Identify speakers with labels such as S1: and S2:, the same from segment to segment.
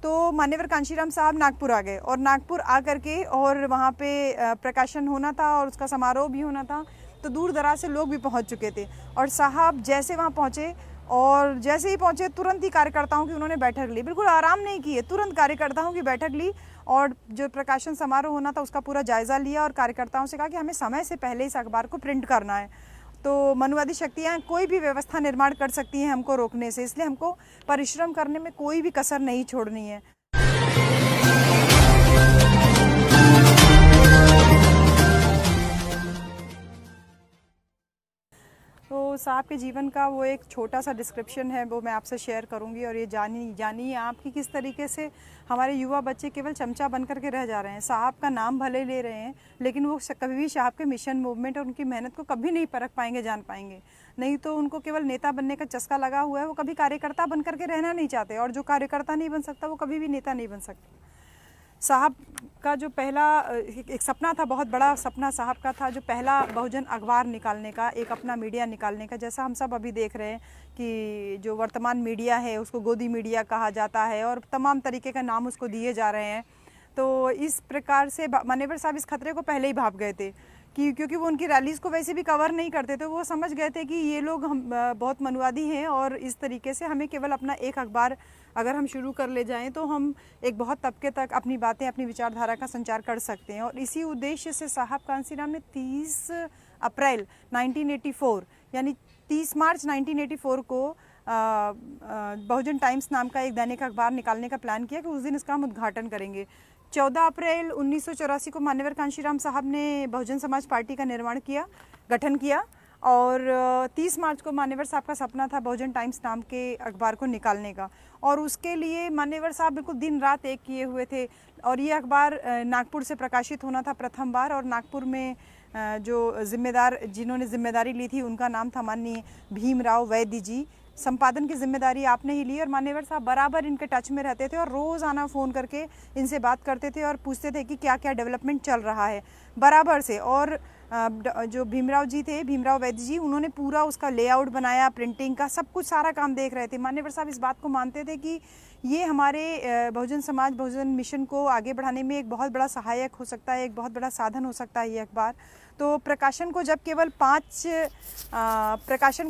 S1: तो मान्यवर कांशीराम साहब नागपुर आ गए और नागपुर आ करके और वहाँ पे प्रकाशन होना था और उसका समारोह भी होना था, तो दूर दराज से लोग भी पहुँच चुके थे। और साहब जैसे वहाँ पहुँचे और जैसे ही पहुँचे तुरंत ही कार्यकर्ताओं की उन्होंने बैठक ली, बिल्कुल आराम नहीं किए, तुरंत कार्यकर्ताओं की बैठक ली और जो प्रकाशन समारोह होना था उसका पूरा जायज़ा लिया और कार्यकर्ताओं से कहा कि हमें समय से पहले इस अखबार को प्रिंट करना है। तो मनुवादी शक्तियाँ कोई भी व्यवस्था निर्माण कर सकती हैं हमको रोकने से, इसलिए हमको परिश्रम करने में कोई भी कसर नहीं छोड़नी है। तो साहब के जीवन का वो एक छोटा सा डिस्क्रिप्शन है, वो मैं आपसे शेयर करूंगी और ये जानिए आप कि किस तरीके से हमारे युवा बच्चे केवल चमचा बन करके रह जा रहे हैं। साहब का नाम भले ले रहे हैं लेकिन वो कभी भी साहब के मिशन, मूवमेंट और उनकी मेहनत को कभी नहीं परख पाएंगे, जान पाएंगे। नहीं तो उनको केवल नेता बनने का चस्का लगा हुआ है, वो कभी कार्यकर्ता बन करके रहना नहीं चाहते, और जो कार्यकर्ता नहीं बन सकता वो कभी भी नेता नहीं बन सकता। साहब का जो पहला एक सपना था, बहुत बड़ा सपना साहब का था, जो पहला बहुजन अखबार निकालने का, एक अपना मीडिया निकालने का। जैसा हम सब अभी देख रहे हैं कि जो वर्तमान मीडिया है उसको गोदी मीडिया कहा जाता है और तमाम तरीके का नाम उसको दिए जा रहे हैं। तो इस प्रकार से मान्यवर साहब इस खतरे को पहले ही भाप गए थे कि क्योंकि वो उनकी रैलीज़ को वैसे भी कवर नहीं करते थे, वो समझ गए थे कि ये लोग हम बहुत मनुवादी हैं और इस तरीके से हमें केवल अपना एक अखबार अगर हम शुरू कर ले जाएं तो हम एक बहुत तबके तक अपनी बातें, अपनी विचारधारा का संचार कर सकते हैं। और इसी उद्देश्य से साहब कांशीराम ने 30 अप्रैल 1984 यानी 30 मार्च 1984 को बहुजन टाइम्स नाम का एक दैनिक अखबार निकालने का प्लान किया कि उस दिन इसका हम उद्घाटन करेंगे। 14 अप्रैल 1984 को मान्यवर कांशीराम साहब ने बहुजन समाज पार्टी का गठन किया और 30 मार्च को मान्यवर साहब का सपना था बहुजन टाइम्स नाम के अखबार को निकालने का, और उसके लिए मान्यवर साहब बिल्कुल दिन रात एक किए हुए थे। और ये अखबार नागपुर से प्रकाशित होना था प्रथम बार, और नागपुर में जो जिन्होंने जिम्मेदारी ली थी उनका नाम था माननीय भीमराव वैद्य जी। संपादन की जिम्मेदारी आपने ही ली और मान्यवर साहब बराबर इनके टच में रहते थे और रोज़ाना फ़ोन करके इनसे बात करते थे और पूछते थे कि क्या क्या डेवलपमेंट चल रहा है बराबर से। और जो भीमराव जी थे, भीमराव वैद्य जी, उन्होंने पूरा उसका लेआउट बनाया, प्रिंटिंग का सब कुछ सारा काम देख रहे थे। मान्यवर साहब इस बात को मानते थे कि ये हमारे बहुजन समाज, बहुजन मिशन को आगे बढ़ाने में एक बहुत बड़ा सहायक हो सकता है, एक बहुत बड़ा साधन हो सकता है ये अखबार। तो प्रकाशन को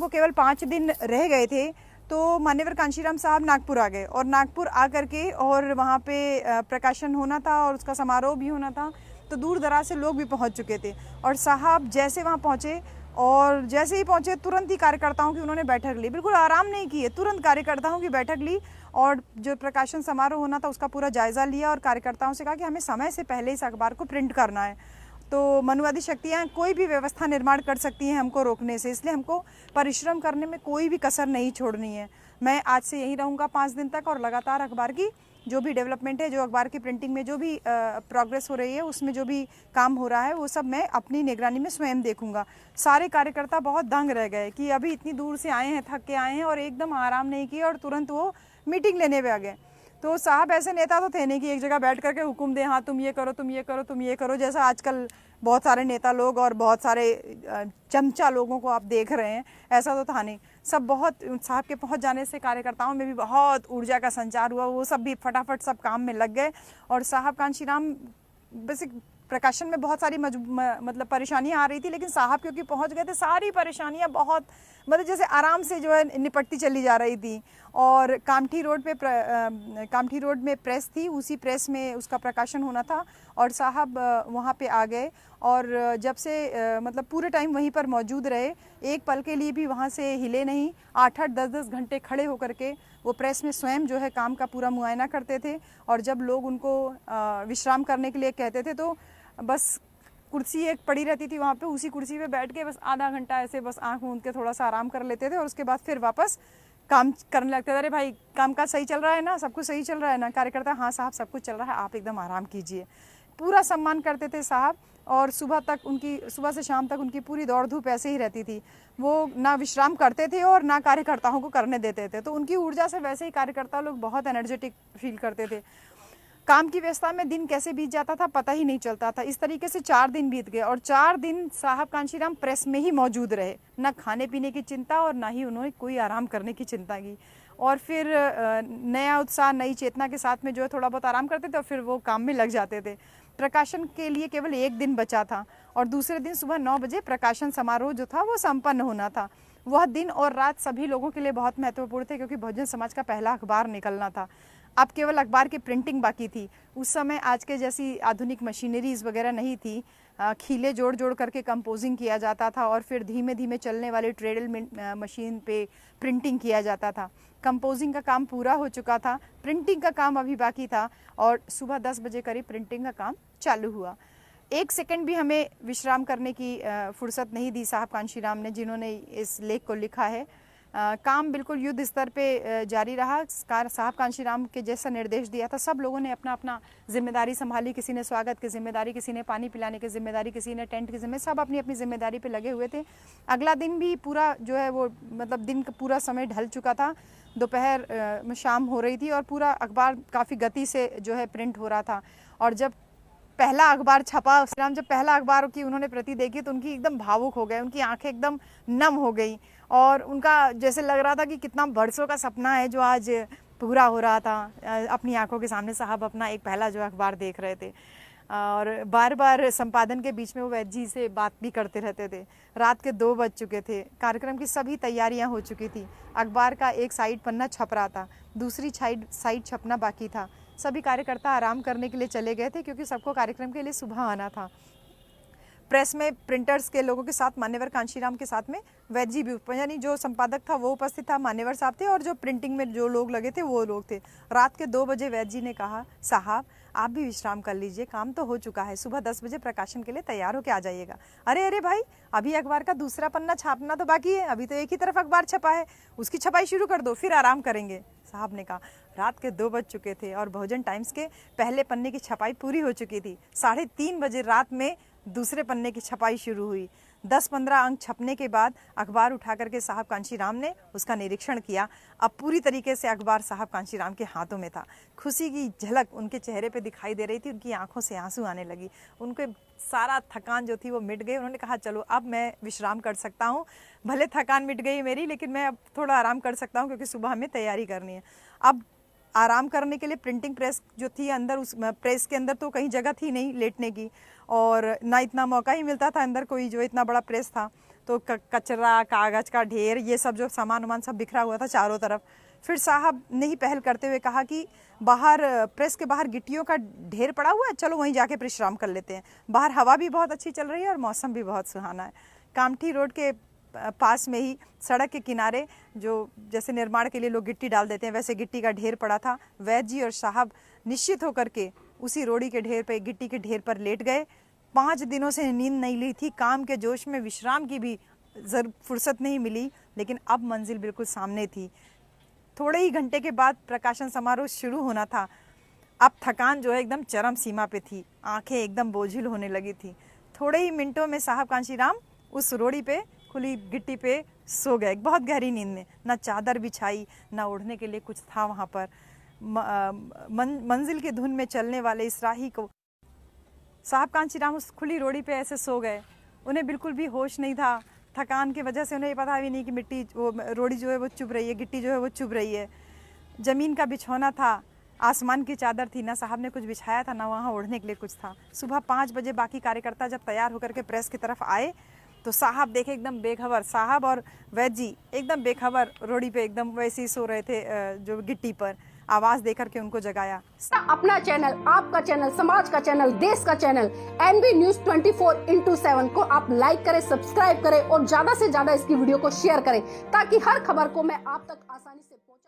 S1: केवल 5 दिन रह गए थे तो मान्यवर कांशीराम साहब नागपुर आ गए और नागपुर आ करके और वहाँ पे प्रकाशन होना था और उसका समारोह भी होना था, तो दूर दराज से लोग भी पहुँच चुके थे। और साहब जैसे वहाँ पहुँचे और जैसे ही पहुँचे तुरंत ही कार्यकर्ताओं की उन्होंने बैठक ली, बिल्कुल आराम नहीं किए, तुरंत कार्यकर्ताओं की बैठक ली और जो प्रकाशन समारोह होना था उसका पूरा जायज़ा लिया और कार्यकर्ताओं से कहा कि हमें समय से पहले इस अखबार को प्रिंट करना है। तो मनुवादी शक्तियाँ कोई भी व्यवस्था निर्माण कर सकती हैं हमको रोकने से, इसलिए हमको परिश्रम करने में कोई भी कसर नहीं छोड़नी है। मैं आज से यहीं रहूँगा 5 दिन तक और लगातार अखबार की जो भी डेवलपमेंट है, जो अखबार की प्रिंटिंग में जो भी प्रोग्रेस हो रही है, उसमें जो भी काम हो रहा है, वो सब मैं अपनी निगरानी में स्वयं देखूंगा। सारे कार्यकर्ता बहुत दंग रह गए कि अभी इतनी दूर से आए हैं, थक के आए हैं और एकदम आराम नहीं किया और तुरंत वो मीटिंग लेने पे आ गए। तो साहब ऐसे नेता तो थे नहीं कि एक जगह बैठ करके हुक्म दें, हाँ तुम ये करो, तुम ये करो, तुम ये करो, जैसा आजकल बहुत सारे नेता लोग और बहुत सारे चमचा लोगों को आप देख रहे हैं, ऐसा तो था नहीं। सब बहुत साहब के पहुंच जाने से कार्यकर्ताओं में भी बहुत ऊर्जा का संचार हुआ, वो सब भी फटाफट सब काम में लग गए। और साहब कांशीराम बेसिक प्रकाशन में बहुत सारी मतलब परेशानियां आ रही थी, लेकिन साहब क्योंकि पहुंच गए थे, सारी परेशानियां बहुत मतलब जैसे आराम से जो है निपटती चली जा रही थी। और कामठी रोड में प्रेस थी, उसी प्रेस में उसका प्रकाशन होना था और साहब वहाँ पे आ गए और जब से मतलब पूरे टाइम वहीं पर मौजूद रहे, एक पल के लिए भी वहाँ से हिले नहीं। 8-8, 10-10 घंटे खड़े होकर के वो प्रेस में स्वयं जो है काम का पूरा मुआयना करते थे और जब लोग उनको विश्राम करने के लिए कहते थे तो बस कुर्सी एक पड़ी रहती थी वहाँ पे, उसी कुर्सी पे बैठ के बस आधा घंटा ऐसे बस आंख मूंद के थोड़ा सा आराम कर लेते थे और उसके बाद फिर वापस काम करने लगते थे। अरे भाई काम काज सही चल रहा है ना, सब कुछ सही चल रहा है ना? कार्यकर्ता हाँ साहब सब कुछ चल रहा है, आप एकदम आराम कीजिए। पूरा सम्मान करते थे साहब और सुबह से शाम तक उनकी पूरी दौड़ धूप ऐसे ही रहती थी। वो ना विश्राम करते थे और ना कार्यकर्ताओं को करने देते थे, तो उनकी ऊर्जा से वैसे ही कार्यकर्ता लोग बहुत एनर्जेटिक फील करते थे। काम की व्यवस्था में दिन कैसे बीत जाता था पता ही नहीं चलता था। इस तरीके से 4 दिन बीत गए और 4 दिन साहब कांशीराम प्रेस में ही मौजूद रहे, ना खाने पीने की चिंता और ना ही उन्होंने कोई आराम करने की चिंता की। और फिर नया उत्साह, नई चेतना के साथ में जो है थोड़ा बहुत आराम करते थे और फिर वो काम में लग जाते थे। प्रकाशन के लिए केवल एक दिन बचा था और दूसरे दिन सुबह 9 बजे प्रकाशन समारोह जो था वो संपन्न होना था। वह दिन और रात सभी लोगों के लिए बहुत महत्वपूर्ण थे क्योंकि बहुजन समाज का पहला अखबार निकलना था। अब केवल अखबार की प्रिंटिंग बाकी थी। उस समय आज के जैसी आधुनिक मशीनरीज वगैरह नहीं थी। खीले जोड़ जोड़ करके कंपोजिंग किया जाता था और फिर धीमे धीमे चलने वाले ट्रेडल मशीन पे प्रिंटिंग किया जाता था। कंपोजिंग का काम पूरा हो चुका था, प्रिंटिंग का काम अभी बाकी था और सुबह 10 बजे करीब प्रिंटिंग का काम चालू हुआ। एक सेकंड भी हमें विश्राम करने की फुर्सत नहीं दी साहब कांशीराम ने, जिन्होंने इस लेख को लिखा है। काम बिल्कुल युद्ध स्तर पे जारी रहा। साहब कांशीराम के जैसा निर्देश दिया था, सब लोगों ने अपना अपना जिम्मेदारी संभाली। किसी ने स्वागत की जिम्मेदारी, किसी ने पानी पिलाने की जिम्मेदारी, किसी ने टेंट की जिम्मेदारी, सब अपनी अपनी जिम्मेदारी पे लगे हुए थे। अगला दिन भी पूरा जो है वो मतलब दिन का पूरा समय ढल चुका था। दोपहर में शाम हो रही थी और पूरा अखबार काफ़ी गति से जो है प्रिंट हो रहा था। और जब पहला अखबार छपा, जब पहला अखबार की उन्होंने प्रति देखी तो उनकी एकदम भावुक हो गए, उनकी आंखें एकदम नम हो गई और उनका जैसे लग रहा था कि कितना बरसों का सपना है जो आज पूरा हो रहा था। अपनी आंखों के सामने साहब अपना एक पहला जो अखबार देख रहे थे और बार बार संपादन के बीच में वो वैद्य जी से बात भी करते रहते थे। रात के 2 बज चुके थे, कार्यक्रम की सभी तैयारियां हो चुकी थी। अखबार का एक साइड पन्ना छप रहा था, दूसरी साइड छपना बाकी था। सभी कार्यकर्ता आराम करने के लिए चले गए थे क्योंकि सबको कार्यक्रम के लिए सुबह आना था। प्रेस में प्रिंटर्स के लोगों के साथ मान्यवर कांशीराम के साथ में वैद्य जी भी, यानी जो संपादक था वो उपस्थित था, मान्यवर साहब थे और जो प्रिंटिंग में जो लोग लगे थे वो लोग थे। रात के 2 बजे वैद्य जी ने कहा, साहब आप भी विश्राम कर लीजिए, काम तो हो चुका है, सुबह 10 बजे प्रकाशन के लिए तैयार होकर आ जाइएगा। अरे अरे भाई, अभी अखबार का दूसरा पन्ना छापना तो बाकी है, अभी तो एक ही तरफ अखबार छपा है, उसकी छपाई शुरू कर दो, फिर आराम करेंगे। साहब ने कहा। रात के 2 बज चुके थे और बहुजन टाइम्स के पहले पन्ने की छपाई पूरी हो चुकी थी। 3:30 बजे रात में दूसरे पन्ने की छपाई शुरू हुई। 10-15 अंक छपने के बाद अखबार उठा करके साहब कांशीराम ने उसका निरीक्षण किया। अब पूरी तरीके से अखबार साहब कांशीराम के हाथों में था। खुशी की झलक उनके चेहरे पे दिखाई दे रही थी, उनकी आंखों से आंसू आने लगी, उनके सारा थकान जो थी वो मिट गई। उन्होंने कहा, चलो अब मैं विश्राम कर सकता हूँ, भले थकान मिट गई मेरी, लेकिन मैं अब थोड़ा आराम कर सकता हूँ क्योंकि सुबह हमें तैयारी करनी है। अब आराम करने के लिए प्रिंटिंग प्रेस जो थी अंदर, उस प्रेस के अंदर तो कहीं जगह थी नहीं लेटने की और ना इतना मौका ही मिलता था अंदर कोई, जो इतना बड़ा प्रेस था तो कचरा, कागज़ का ढेर, ये सब जो सामान वामान सब बिखरा हुआ था चारों तरफ। फिर साहब ने ही पहल करते हुए कहा कि बाहर प्रेस के बाहर गिट्टियों का ढेर पड़ा हुआ है, चलो वहीं जाके विश्राम कर लेते हैं। बाहर हवा भी बहुत अच्छी चल रही है और मौसम भी बहुत सुहाना है। कामठी रोड के पास में ही सड़क के किनारे जो जैसे निर्माण के लिए लोग गिट्टी डाल देते हैं, वैसे गिट्टी का ढेर पड़ा था। वैद्य जी और साहब निश्चित होकर के उसी रोड़ी के ढेर पे, गिट्टी के ढेर पर लेट गए। 5 दिनों से नींद नहीं ली थी, काम के जोश में विश्राम की भी फुर्सत नहीं मिली, लेकिन अब मंजिल बिल्कुल सामने थी। थोड़े ही घंटे के बाद प्रकाशन समारोह शुरू होना था। अब थकान जो है एकदम चरम सीमा पे थी, आंखें एकदम बोझिल होने लगी थी। थोड़े ही मिनटों में साहब कांशीराम उस रोड़ी पे खुली गिट्टी पे सो गए, बहुत गहरी नींद में। ना चादर बिछाई, ना ओढ़ने के लिए कुछ था वहाँ पर। मंजिल की धुन में चलने वाले इस राही को साहब कांशीराम उस खुली रोड़ी पे ऐसे सो गए। उन्हें बिल्कुल भी होश नहीं था, थकान की वजह से उन्हें पता भी नहीं कि मिट्टी वो रोड़ी जो है वो चुभ रही है, गिट्टी जो है वो चुभ रही है। ज़मीन का बिछौना था, आसमान की चादर थी, ना साहब ने कुछ बिछाया था, ना वहाँ ओढ़ने के लिए कुछ था। सुबह 5 बजे बाकी कार्यकर्ता जब तैयार होकर के प्रेस की तरफ आए तो साहब देखे एकदम बेखबर, साहब और वैद्य जी एकदम बेखबर रोड़ी पे एकदम वैसे ही सो रहे थे जो गिट्टी पर। आवाज देकर के उनको जगाया।
S2: अपना चैनल, आपका चैनल, समाज का चैनल, देश का चैनल NB News 24/7 को आप लाइक करें, सब्सक्राइब करें और ज्यादा से ज्यादा इसकी वीडियो को शेयर करें ताकि हर खबर को मैं आप तक आसानी से पहुंचा